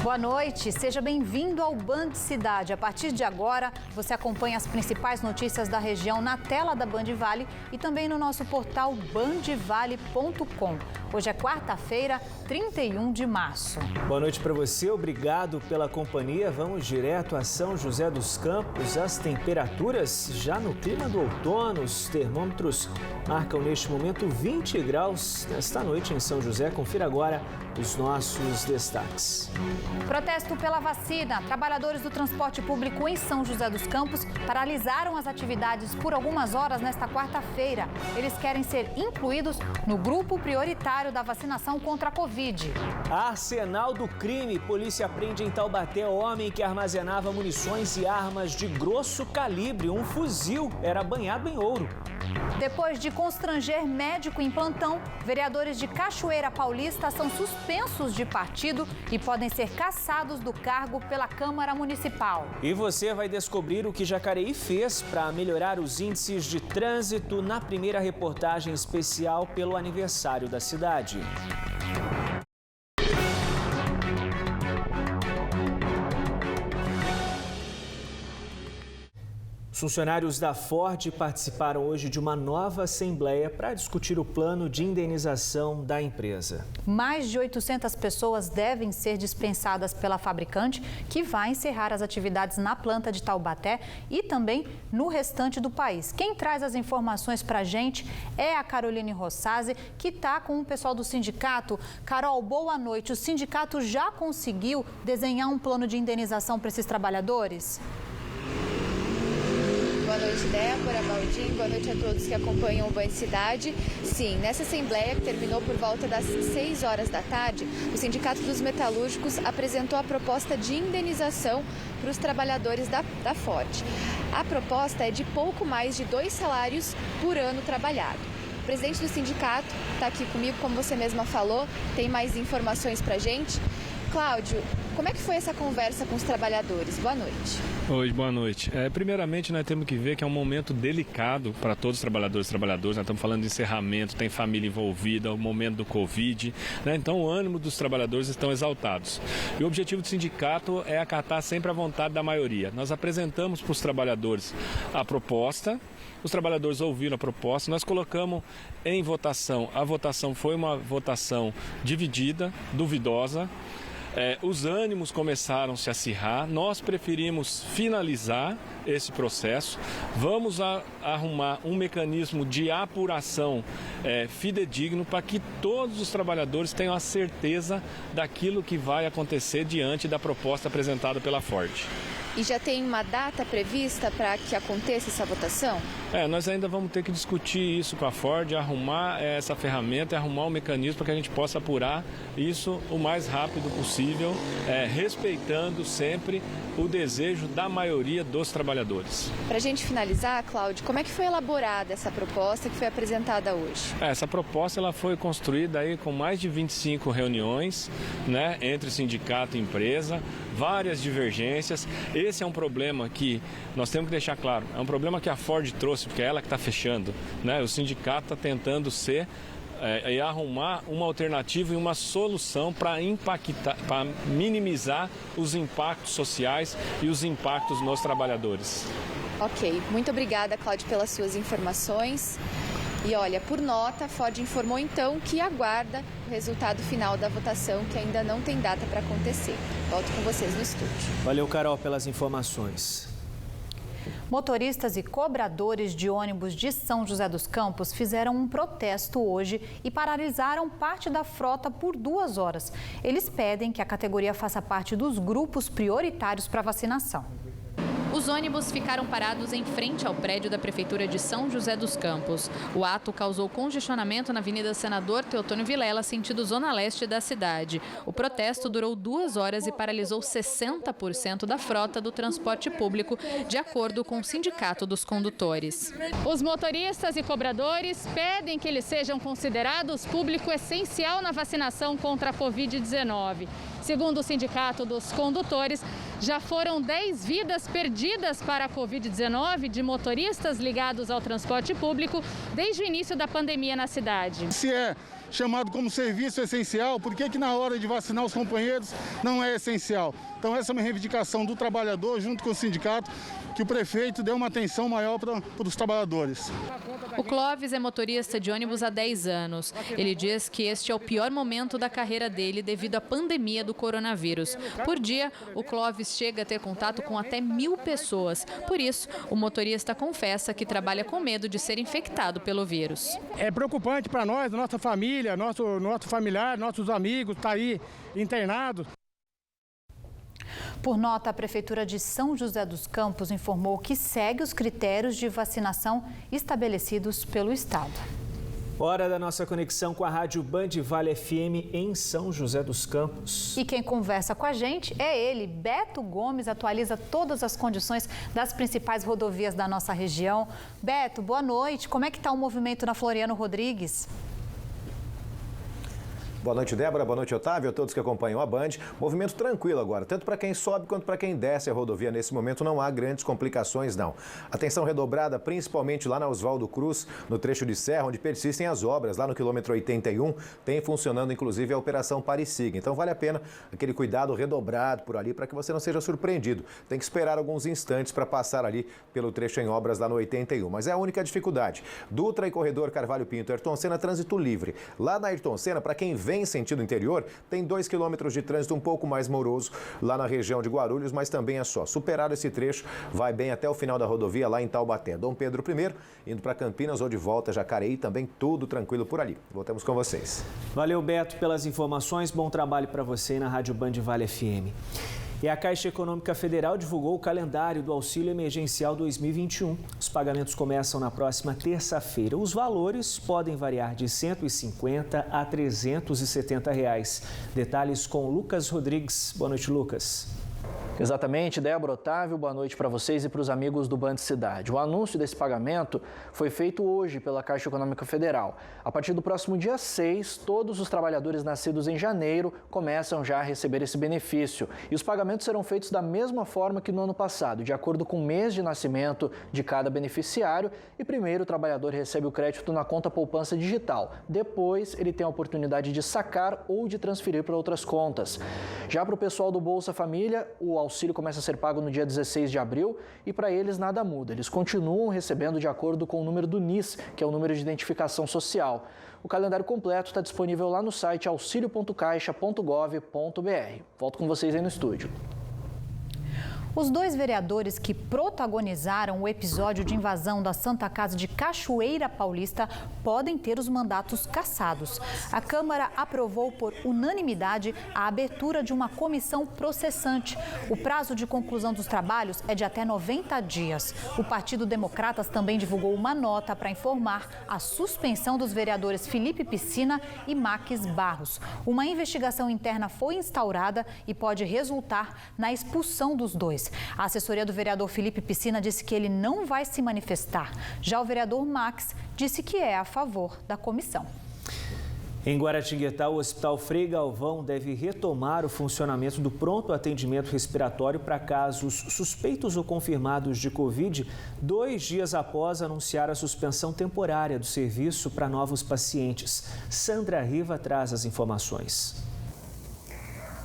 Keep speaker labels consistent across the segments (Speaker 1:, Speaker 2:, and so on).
Speaker 1: Boa noite, seja bem-vindo ao Band Cidade. A partir de agora, você acompanha as principais notícias da região na tela da Band Vale e também no nosso portal bandvale.com. Hoje é quarta-feira, 31 de março.
Speaker 2: Boa noite para você, obrigado pela companhia. Vamos direto a São José dos Campos. As temperaturas já no clima do outono. Os termômetros marcam neste momento 20 graus nesta noite em São José. Confira agora os nossos destaques.
Speaker 1: Protesto pela vacina. Trabalhadores do transporte público em São José dos Campos paralisaram as atividades por algumas horas nesta quarta-feira. Eles querem ser incluídos no grupo prioritário da vacinação contra a Covid.
Speaker 2: Arsenal do crime. Polícia prende em Taubaté homem que armazenava munições e armas de grosso calibre. Um fuzil era banhado em ouro.
Speaker 1: Depois de constranger médico em plantão, vereadores de Cachoeira Paulista são suspensos de partido e podem ser cassados do cargo pela Câmara Municipal.
Speaker 2: E você vai descobrir o que Jacareí fez para melhorar os índices de trânsito na primeira reportagem especial pelo aniversário da cidade. Os funcionários da Ford participaram hoje de uma nova assembleia para discutir o plano de indenização da empresa.
Speaker 1: Mais de 800 pessoas devem ser dispensadas pela fabricante, que vai encerrar as atividades na planta de Taubaté e também no restante do país. Quem traz as informações para a gente é a Caroline Rossazzi, que está com o pessoal do sindicato. Carol, boa noite. O sindicato já conseguiu desenhar um plano de indenização para esses trabalhadores?
Speaker 3: Boa noite, Débora, Baldin, boa noite a todos que acompanham o Band Cidade. Sim, nessa assembleia que terminou por volta das 6 horas da tarde, o Sindicato dos Metalúrgicos apresentou a proposta de indenização para os trabalhadores da Ford. A proposta é de pouco mais de 2 salários por ano trabalhado. O presidente do sindicato está aqui comigo, como você mesma falou, tem mais informações para a gente. Cláudio, como é que foi essa conversa com os trabalhadores? Boa noite.
Speaker 4: Oi, boa noite. Primeiramente, nós temos que ver que é um momento delicado para todos os trabalhadores e trabalhadoras. Nós estamos falando de encerramento, tem família envolvida, o momento do Covid, né? Então o ânimo dos trabalhadores estão exaltados. E o objetivo do sindicato é acatar sempre a vontade da maioria. Nós apresentamos para os trabalhadores a proposta. Os trabalhadores ouviram a proposta, nós colocamos em votação. A votação foi uma votação dividida, duvidosa. Os ânimos começaram a se acirrar, nós preferimos finalizar esse processo, vamos arrumar um mecanismo de apuração fidedigno para que todos os trabalhadores tenham a certeza daquilo que vai acontecer diante da proposta apresentada pela Ford.
Speaker 3: E já tem uma data prevista para que aconteça essa votação?
Speaker 4: Nós ainda vamos ter que discutir isso com a Ford, arrumar essa ferramenta, arrumar um mecanismo para que a gente possa apurar isso o mais rápido possível, respeitando sempre o desejo da maioria dos trabalhadores.
Speaker 3: Para a gente finalizar, Cláudio, como é que foi elaborada essa proposta que foi apresentada hoje?
Speaker 4: Essa proposta ela foi construída aí com mais de 25 reuniões, né, entre sindicato e empresa, várias divergências. Esse é um problema que nós temos que deixar claro, é um problema que a Ford trouxe, porque é ela que está fechando, né? O sindicato está tentando e arrumar uma alternativa e uma solução para minimizar os impactos sociais e os impactos nos trabalhadores.
Speaker 3: Ok, muito obrigada, Cláudio, pelas suas informações. E olha, por nota, a Ford informou então que aguarda o resultado final da votação, que ainda não tem data para acontecer. Volto com vocês no estúdio.
Speaker 2: Valeu, Carol, pelas informações.
Speaker 1: Motoristas e cobradores de ônibus de São José dos Campos fizeram um protesto hoje e paralisaram parte da frota por 2 horas. Eles pedem que a categoria faça parte dos grupos prioritários para vacinação.
Speaker 5: Os ônibus ficaram parados em frente ao prédio da Prefeitura de São José dos Campos. O ato causou congestionamento na Avenida Senador Teotônio Vilela, sentido zona leste da cidade. O protesto durou 2 horas e paralisou 60% da frota do transporte público, de acordo com o Sindicato dos Condutores.
Speaker 6: Os motoristas e cobradores pedem que eles sejam considerados público essencial na vacinação contra a Covid-19. Segundo o Sindicato dos Condutores, já foram 10 vidas perdidas para a Covid-19 de motoristas ligados ao transporte público desde o início da pandemia na cidade.
Speaker 7: Se é chamado como serviço essencial, por que na hora de vacinar os companheiros não é essencial? Então essa é uma reivindicação do trabalhador junto com o sindicato, que o prefeito dê uma atenção maior para os trabalhadores.
Speaker 5: O Clóvis é motorista de ônibus há 10 anos. Ele diz que este é o pior momento da carreira dele devido à pandemia do coronavírus. Por dia, o Clóvis chega a ter contato com até 1.000 pessoas. Por isso, o motorista confessa que trabalha com medo de ser infectado pelo vírus.
Speaker 8: É preocupante para nós, nossa família, nosso familiar, nossos amigos, tá aí internados.
Speaker 1: Por nota, a Prefeitura de São José dos Campos informou que segue os critérios de vacinação estabelecidos pelo Estado.
Speaker 2: Hora da nossa conexão com a Rádio Band Vale FM em São José dos Campos.
Speaker 1: E quem conversa com a gente é ele, Beto Gomes, atualiza todas as condições das principais rodovias da nossa região. Beto, boa noite. Como é que está o movimento na Floriano Rodrigues?
Speaker 9: Boa noite, Débora. Boa noite, Otávio. A todos que acompanham a Band. Movimento tranquilo agora, tanto para quem sobe quanto para quem desce a rodovia. Nesse momento não há grandes complicações, não. Atenção redobrada, principalmente lá na Oswaldo Cruz, no trecho de serra, onde persistem as obras. Lá no quilômetro 81, tem funcionando inclusive a Operação Pare-Siga. Então vale a pena aquele cuidado redobrado por ali para que você não seja surpreendido. Tem que esperar alguns instantes para passar ali pelo trecho em obras lá no 81. Mas é a única dificuldade. Dutra e Corredor Carvalho Pinto, Ayrton Senna, trânsito livre. Lá na Ayrton Senna, para quem vem em sentido interior, tem 2 quilômetros de trânsito um pouco mais moroso lá na região de Guarulhos, mas também é só. Superado esse trecho, vai bem até o final da rodovia lá em Taubaté. Dom Pedro I, indo para Campinas ou de volta Jacareí, também tudo tranquilo por ali. Voltamos com vocês.
Speaker 2: Valeu, Beto, pelas informações. Bom trabalho para você na Rádio Band Vale FM. E a Caixa Econômica Federal divulgou o calendário do Auxílio Emergencial 2021. Os pagamentos começam na próxima terça-feira. Os valores podem variar de R$ 150 a R$ 370. Detalhes com Lucas Rodrigues. Boa noite, Lucas.
Speaker 10: Exatamente, Débora, Otávio, boa noite para vocês e para os amigos do Band Cidade. O anúncio desse pagamento foi feito hoje pela Caixa Econômica Federal. A partir do próximo dia 6, todos os trabalhadores nascidos em janeiro começam já a receber esse benefício. E os pagamentos serão feitos da mesma forma que no ano passado, de acordo com o mês de nascimento de cada beneficiário. E primeiro o trabalhador recebe o crédito na conta poupança digital. Depois ele tem a oportunidade de sacar ou de transferir para outras contas. Já para o pessoal do Bolsa Família, o auxílio começa a ser pago no dia 16 de abril e para eles nada muda. Eles continuam recebendo de acordo com o número do NIS, que é o número de identificação social. O calendário completo está disponível lá no site auxilio.caixa.gov.br. Volto com vocês aí no estúdio.
Speaker 1: Os 2 vereadores que protagonizaram o episódio de invasão da Santa Casa de Cachoeira Paulista podem ter os mandatos cassados. A Câmara aprovou por unanimidade a abertura de uma comissão processante. O prazo de conclusão dos trabalhos é de até 90 dias. O Partido Democratas também divulgou uma nota para informar a suspensão dos vereadores Felipe Piscina e Max Barros. Uma investigação interna foi instaurada e pode resultar na expulsão dos dois. A assessoria do vereador Felipe Piscina disse que ele não vai se manifestar. Já o vereador Max disse que é a favor da comissão.
Speaker 2: Em Guaratinguetá, o Hospital Frei Galvão deve retomar o funcionamento do pronto atendimento respiratório para casos suspeitos ou confirmados de Covid, 2 dias após anunciar a suspensão temporária do serviço para novos pacientes. Sandra Riva traz as informações.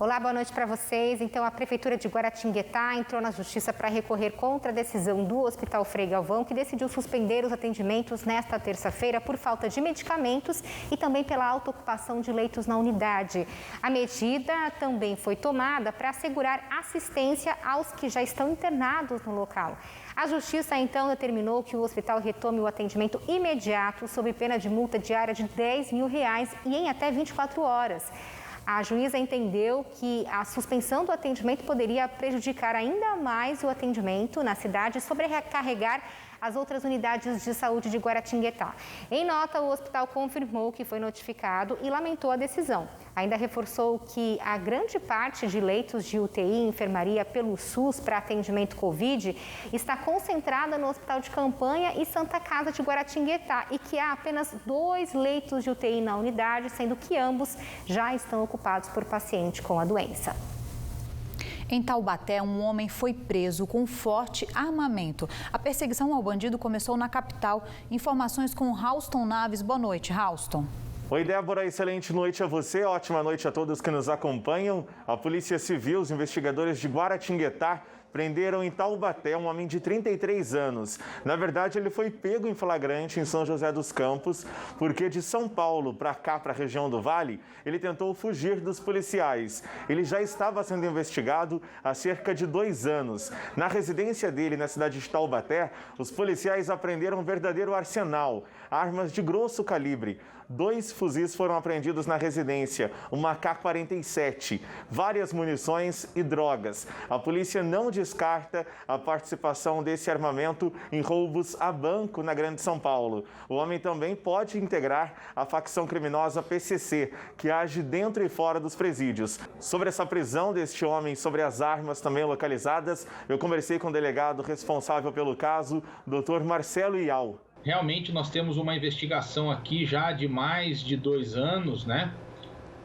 Speaker 11: Olá, boa noite para vocês. Então, a Prefeitura de Guaratinguetá entrou na Justiça para recorrer contra a decisão do Hospital Frei Galvão, que decidiu suspender os atendimentos nesta terça-feira por falta de medicamentos e também pela alta ocupação de leitos na unidade. A medida também foi tomada para assegurar assistência aos que já estão internados no local. A Justiça, então, determinou que o hospital retome o atendimento imediato sob pena de multa diária de R$10 mil e em até 24 horas. A juíza entendeu que a suspensão do atendimento poderia prejudicar ainda mais o atendimento na cidade e sobrecarregar as outras unidades de saúde de Guaratinguetá. Em nota, o hospital confirmou que foi notificado e lamentou a decisão. Ainda reforçou que a grande parte de leitos de UTI e enfermaria pelo SUS para atendimento Covid está concentrada no Hospital de Campanha e Santa Casa de Guaratinguetá e que há apenas 2 leitos de UTI na unidade, sendo que ambos já estão ocupados por paciente com a doença.
Speaker 1: Em Taubaté, um homem foi preso com forte armamento. A perseguição ao bandido começou na capital. Informações com Rauston Naves. Boa noite, Rauston.
Speaker 12: Oi, Débora, excelente noite a você, ótima noite a todos que nos acompanham. A Polícia Civil, os investigadores de Guaratinguetá, prenderam em Taubaté um homem de 33 anos. Na verdade, ele foi pego em flagrante em São José dos Campos, porque de São Paulo para cá, para a região do Vale, ele tentou fugir dos policiais. Ele já estava sendo investigado há cerca de 2 anos. Na residência dele, na cidade de Taubaté, os policiais apreenderam um verdadeiro arsenal, armas de grosso calibre. 2 fuzis foram apreendidos na residência, uma AK-47, várias munições e drogas. A polícia não descarta a participação desse armamento em roubos a banco na Grande São Paulo. O homem também pode integrar a facção criminosa PCC, que age dentro e fora dos presídios. Sobre essa prisão deste homem, sobre as armas também localizadas, eu conversei com o delegado responsável pelo caso, Dr. Marcelo Ial.
Speaker 13: Realmente nós temos uma investigação aqui já de mais de 2 anos, né?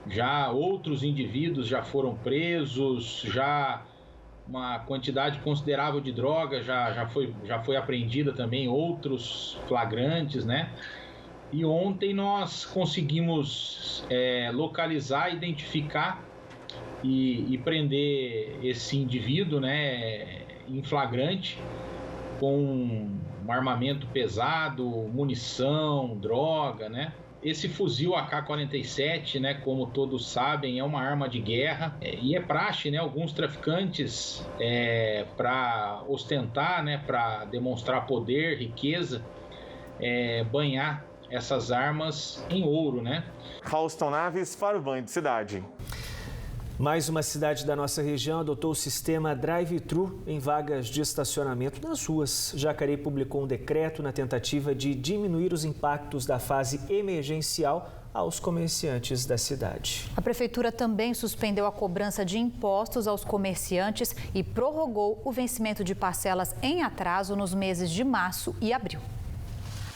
Speaker 13: Já outros indivíduos já foram presos, já uma quantidade considerável de droga já foi apreendida também, outros flagrantes, né? E ontem nós conseguimos localizar, identificar e prender esse indivíduo, né, em flagrante, com um armamento pesado, munição, droga, né? Esse fuzil AK-47, né, como todos sabem, é uma arma de guerra e é praxe, né, alguns traficantes, para ostentar, né, para demonstrar poder, riqueza, banhar essas armas em ouro, né?
Speaker 12: Raulston Naves para o Band Cidade.
Speaker 2: Mais uma cidade da nossa região adotou o sistema drive-thru em vagas de estacionamento nas ruas. Jacareí publicou um decreto na tentativa de diminuir os impactos da fase emergencial aos comerciantes da cidade.
Speaker 1: A prefeitura também suspendeu a cobrança de impostos aos comerciantes e prorrogou o vencimento de parcelas em atraso nos meses de março e abril.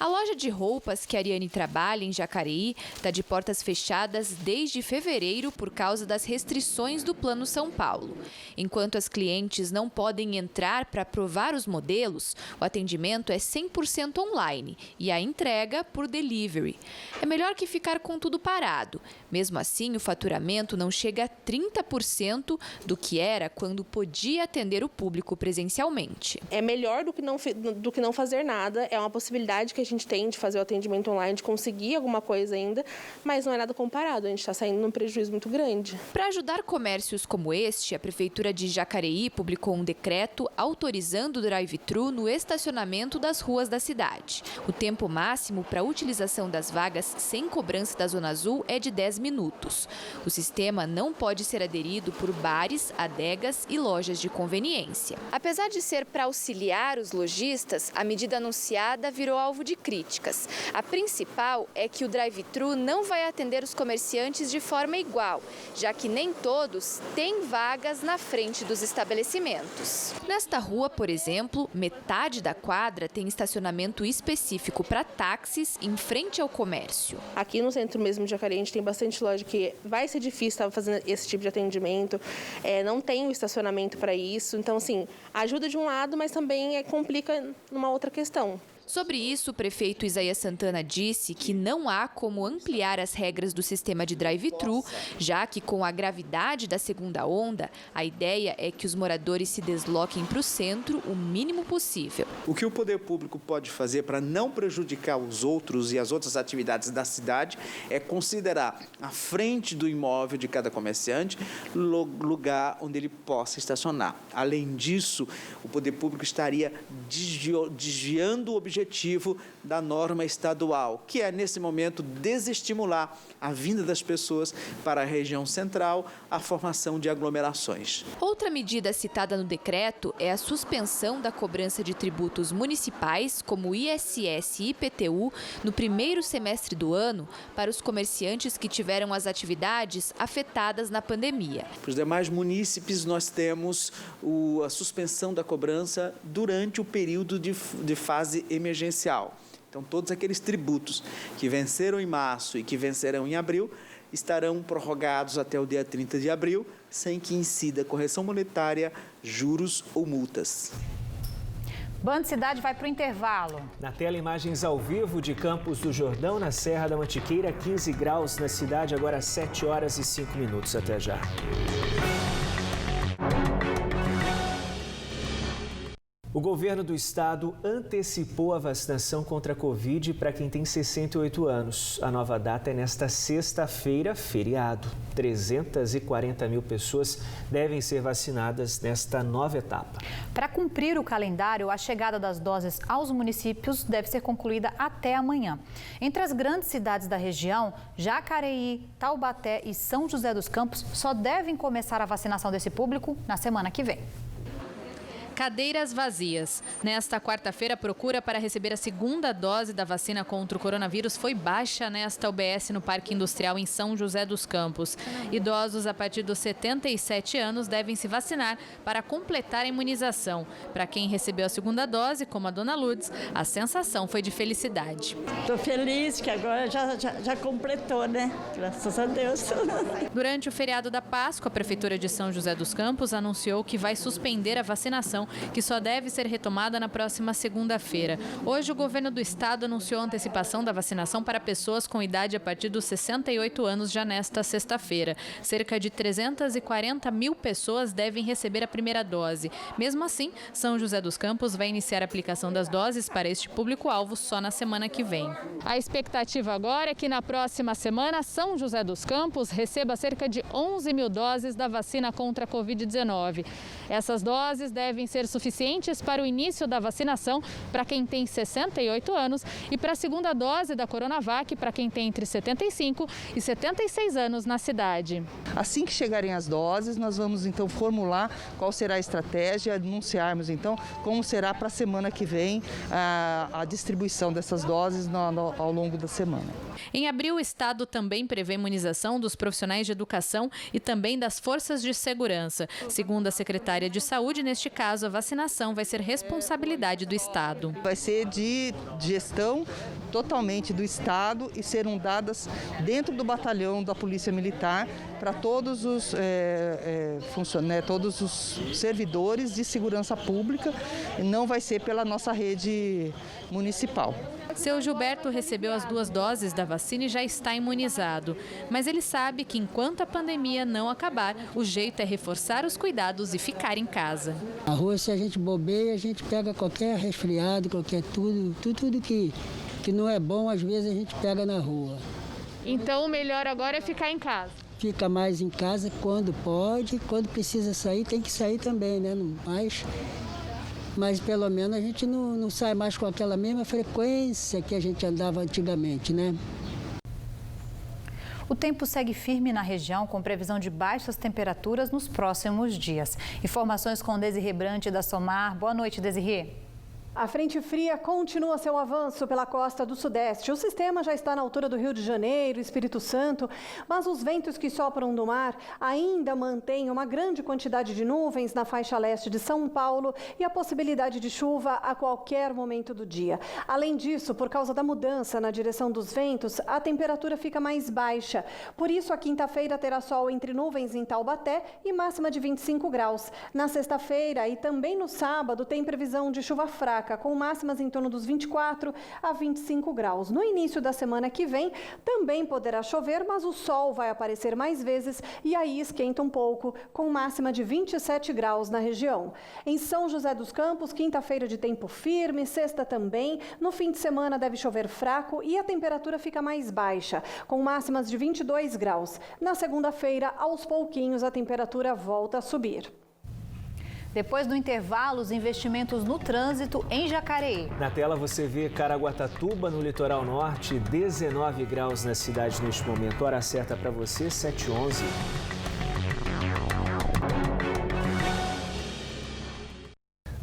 Speaker 14: A loja de roupas que a Ariane trabalha em Jacareí está de portas fechadas desde fevereiro por causa das restrições do Plano São Paulo. Enquanto as clientes não podem entrar para provar os modelos, o atendimento é 100% online e a entrega por delivery. É melhor que ficar com tudo parado. Mesmo assim, o faturamento não chega a 30% do que era quando podia atender o público presencialmente.
Speaker 15: É melhor do que não fazer nada, é uma possibilidade que a gente tem de fazer o atendimento online, de conseguir alguma coisa ainda, mas não é nada comparado, a gente está saindo num prejuízo muito grande.
Speaker 14: Para ajudar comércios como este, a Prefeitura de Jacareí publicou um decreto autorizando o drive-thru no estacionamento das ruas da cidade. O tempo máximo para a utilização das vagas sem cobrança da Zona Azul é de 10 minutos. O sistema não pode ser aderido por bares, adegas e lojas de conveniência.
Speaker 3: Apesar de ser para auxiliar os lojistas, a medida anunciada virou alvo de críticas. A principal é que o drive-thru não vai atender os comerciantes de forma igual, já que nem todos têm vagas na frente dos estabelecimentos.
Speaker 14: Nesta rua, por exemplo, metade da quadra tem estacionamento específico para táxis em frente ao comércio.
Speaker 15: Aqui no centro mesmo de Jacareí, a gente tem bastante loja que vai ser difícil estar fazendo esse tipo de atendimento, não tem o estacionamento para isso, então assim, ajuda de um lado, mas também complica numa outra questão.
Speaker 14: Sobre isso, o prefeito Isaías Santana disse que não há como ampliar as regras do sistema de drive-thru, já que com a gravidade da segunda onda, a ideia é que os moradores se desloquem para o centro o mínimo possível.
Speaker 16: O que o poder público pode fazer para não prejudicar os outros e as outras atividades da cidade é considerar a frente do imóvel de cada comerciante lugar onde ele possa estacionar. Além disso, o poder público estaria desviando o objetivo da norma estadual, que é, nesse momento, desestimular a vinda das pessoas para a região central, a formação de aglomerações.
Speaker 14: Outra medida citada no decreto é a suspensão da cobrança de tributos municipais, como ISS e IPTU, no primeiro semestre do ano, para os comerciantes que tiveram as atividades afetadas na pandemia.
Speaker 16: Para os demais munícipes, nós temos a suspensão da cobrança durante o período de fase emergencial. Então, todos aqueles tributos que venceram em março e que vencerão em abril estarão prorrogados até o dia 30 de abril, sem que incida correção monetária, juros ou multas.
Speaker 1: Band Cidade vai para o intervalo.
Speaker 2: Na tela, imagens ao vivo de Campos do Jordão, na Serra da Mantiqueira, 15 graus na cidade, agora 7 horas e 5 minutos. Até já. O governo do estado antecipou a vacinação contra a Covid para quem tem 68 anos. A nova data é nesta sexta-feira, feriado. 340 mil pessoas devem ser vacinadas nesta nova etapa.
Speaker 1: Para cumprir o calendário, a chegada das doses aos municípios deve ser concluída até amanhã. Entre as grandes cidades da região, Jacareí, Taubaté e São José dos Campos só devem começar a vacinação desse público na semana que vem.
Speaker 5: Cadeiras vazias. Nesta quarta-feira, a procura para receber a segunda dose da vacina contra o coronavírus foi baixa nesta UBS no Parque Industrial em São José dos Campos. Idosos a partir dos 77 anos devem se vacinar para completar a imunização. Para quem recebeu a segunda dose, como a dona Lourdes, a sensação foi de felicidade.
Speaker 17: Estou feliz que agora já completou, né? Graças a Deus.
Speaker 5: Durante o feriado da Páscoa, a Prefeitura de São José dos Campos anunciou que vai suspender a vacinação, que só deve ser retomada na próxima segunda-feira. Hoje, o governo do estado anunciou a antecipação da vacinação para pessoas com idade a partir dos 68 anos já nesta sexta-feira. Cerca de 340 mil pessoas devem receber a primeira dose. Mesmo assim, São José dos Campos vai iniciar a aplicação das doses para este público-alvo só na semana que vem.
Speaker 6: A expectativa agora é que na próxima semana, São José dos Campos receba cerca de 11 mil doses da vacina contra a Covid-19. Essas doses devem ser suficientes para o início da vacinação para quem tem 68 anos e para a segunda dose da Coronavac para quem tem entre 75 e 76 anos na cidade.
Speaker 18: Assim que chegarem as doses, nós vamos então formular qual será a estratégia, anunciarmos então como será para a semana que vem a distribuição dessas doses ao longo da semana.
Speaker 5: Em abril, o estado também prevê imunização dos profissionais de educação e também das forças de segurança. Segundo a secretária de Saúde, neste caso, a vacinação vai ser responsabilidade do estado.
Speaker 18: Vai ser de gestão totalmente do estado e serão dadas dentro do batalhão da Polícia Militar para todos os todos os servidores de segurança pública, e não vai ser pela nossa rede municipal.
Speaker 5: Seu Gilberto recebeu as 2 doses da vacina e já está imunizado. Mas ele sabe que enquanto a pandemia não acabar, o jeito é reforçar os cuidados e ficar em casa.
Speaker 19: Na rua, se a gente bobeia, a gente pega qualquer resfriado, qualquer tudo que não é bom, às vezes a gente pega na rua.
Speaker 6: Então o melhor agora é ficar em casa.
Speaker 19: Fica mais em casa quando pode, quando precisa sair, tem que sair também, né? Mas pelo menos a gente não sai mais com aquela mesma frequência que a gente andava antigamente, né?
Speaker 1: O tempo segue firme na região, com previsão de baixas temperaturas nos próximos dias. Informações com Desirê Brant da Somar. Boa noite, Desirê.
Speaker 20: A frente fria continua seu avanço pela costa do Sudeste. O sistema já está na altura do Rio de Janeiro, Espírito Santo, mas os ventos que sopram do mar ainda mantêm uma grande quantidade de nuvens na faixa leste de São Paulo e a possibilidade de chuva a qualquer momento do dia. Além disso, por causa da mudança na direção dos ventos, a temperatura fica mais baixa. Por isso, a quinta-feira terá sol entre nuvens em Taubaté e máxima de 25 graus. Na sexta-feira e também no sábado, tem previsão de chuva fraca, com máximas em torno dos 24 a 25 graus. No início da semana que vem, também poderá chover, mas o sol vai aparecer mais vezes e aí esquenta um pouco, com máxima de 27 graus na região. Em São José dos Campos, quinta-feira de tempo firme, sexta também. No fim de semana deve chover fraco e a temperatura fica mais baixa, com máximas de 22 graus. Na segunda-feira, aos pouquinhos, a temperatura volta a subir.
Speaker 1: Depois do intervalo, os investimentos no trânsito em Jacareí.
Speaker 2: Na tela você vê Caraguatatuba, no litoral norte, 19 graus na cidade neste momento. Hora certa para você, 7h11.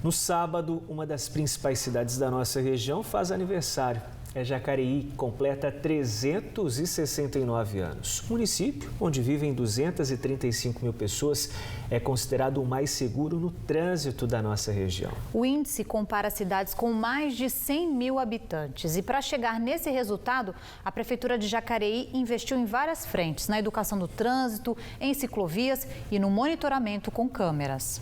Speaker 2: No sábado, uma das principais cidades da nossa região faz aniversário. É Jacareí, completa 369 anos. O município, onde vivem 235 mil pessoas, é considerado o mais seguro no trânsito da nossa região.
Speaker 1: O índice compara cidades com mais de 100 mil habitantes. E para chegar nesse resultado, a Prefeitura de Jacareí investiu em várias frentes, na educação do trânsito, em ciclovias e no monitoramento com câmeras.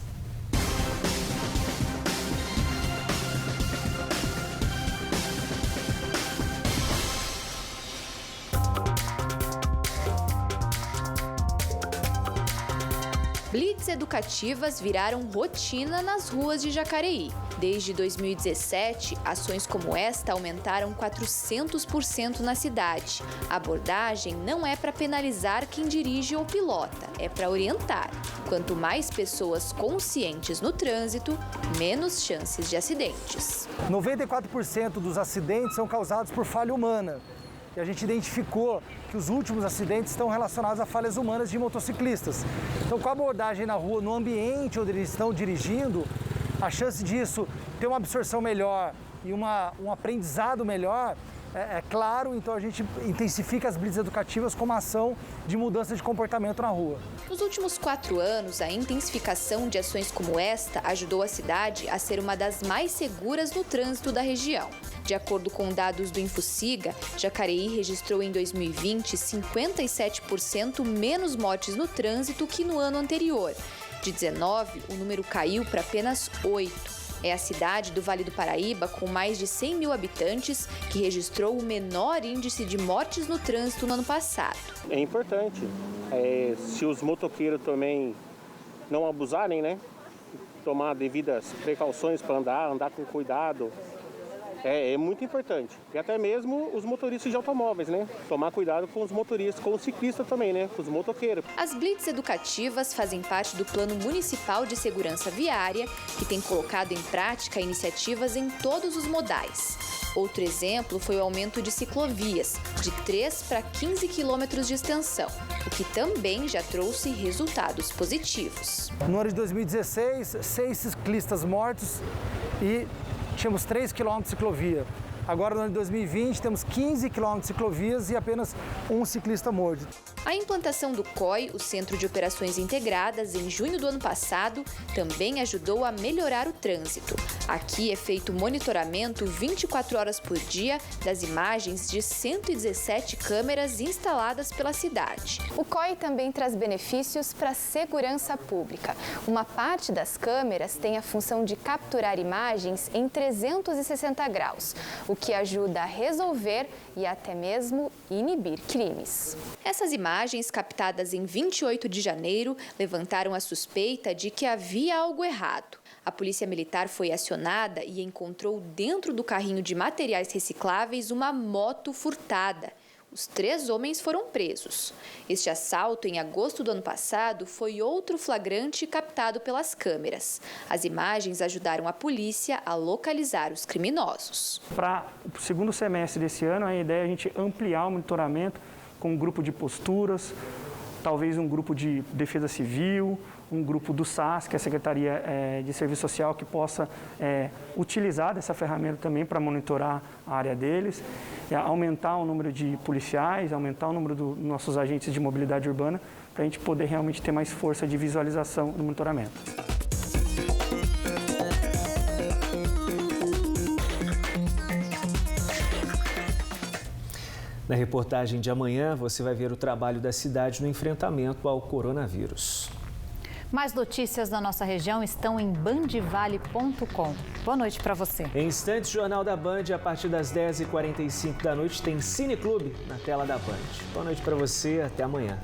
Speaker 14: Blitz educativas viraram rotina nas ruas de Jacareí. Desde 2017, ações como esta aumentaram 400% na cidade. A abordagem não é para penalizar quem dirige ou pilota, é para orientar. Quanto mais pessoas conscientes no trânsito, menos chances de acidentes.
Speaker 21: 94% dos acidentes são causados por falha humana. E a gente identificou que os últimos acidentes estão relacionados a falhas humanas de motociclistas. Então, com a abordagem na rua, no ambiente onde eles estão dirigindo, a chance disso ter uma absorção melhor e um aprendizado melhor é claro. Então, a gente intensifica as blitz educativas como ação de mudança de comportamento na rua.
Speaker 14: Nos últimos 4 anos, a intensificação de ações como esta ajudou a cidade a ser uma das mais seguras no trânsito da região. De acordo com dados do Infusiga, Jacareí registrou em 2020 57% menos mortes no trânsito que no ano anterior. De 19, o número caiu para apenas 8. É a cidade do Vale do Paraíba, com mais de 100 mil habitantes, que registrou o menor índice de mortes no trânsito no ano passado.
Speaker 22: É importante, se os motoqueiros também não abusarem, né? Tomar devidas precauções para andar com cuidado. É muito importante. E até mesmo os motoristas de automóveis, né? Tomar cuidado com os motoristas, com os ciclistas também, né? Com os motoqueiros.
Speaker 14: As blitz educativas fazem parte do Plano Municipal de Segurança Viária, que tem colocado em prática iniciativas em todos os modais. Outro exemplo foi o aumento de ciclovias, de 3 para 15 quilômetros de extensão, o que também já trouxe resultados positivos.
Speaker 21: No ano de 2016, 6 ciclistas mortos e tínhamos 3 quilômetros de ciclovia. Agora, no ano de 2020, temos 15 quilômetros de ciclovias e apenas 1 ciclista morto.
Speaker 14: A implantação do COI, o Centro de Operações Integradas, em junho do ano passado, também ajudou a melhorar o trânsito. Aqui é feito monitoramento 24 horas por dia das imagens de 117 câmeras instaladas pela cidade.
Speaker 3: O COI também traz benefícios para a segurança pública. Uma parte das câmeras tem a função de capturar imagens em 360 graus, o que ajuda a resolver e até mesmo inibir crimes.
Speaker 14: Essas imagens, captadas em 28 de janeiro, levantaram a suspeita de que havia algo errado. A Polícia Militar foi acionada e encontrou dentro do carrinho de materiais recicláveis uma moto furtada. Os 3 homens foram presos. Este assalto, em agosto do ano passado, foi outro flagrante captado pelas câmeras. As imagens ajudaram a polícia a localizar os criminosos.
Speaker 23: Para o segundo semestre desse ano, a ideia é a gente ampliar o monitoramento com um grupo de posturas, talvez um grupo de defesa civil, um grupo do SAS, que é a Secretaria de Serviço Social, que possa utilizar dessa ferramenta também para monitorar a área deles, aumentar o número de policiais, aumentar o número dos nossos agentes de mobilidade urbana, para a gente poder realmente ter mais força de visualização no monitoramento.
Speaker 2: Na reportagem de amanhã, você vai ver o trabalho da cidade no enfrentamento ao coronavírus.
Speaker 1: Mais notícias da nossa região estão em bandvale.com. Boa noite para você.
Speaker 2: Em instantes, Jornal da Band, a partir das 10h45 da noite, tem Cine Clube na tela da Band. Boa noite para você, até amanhã.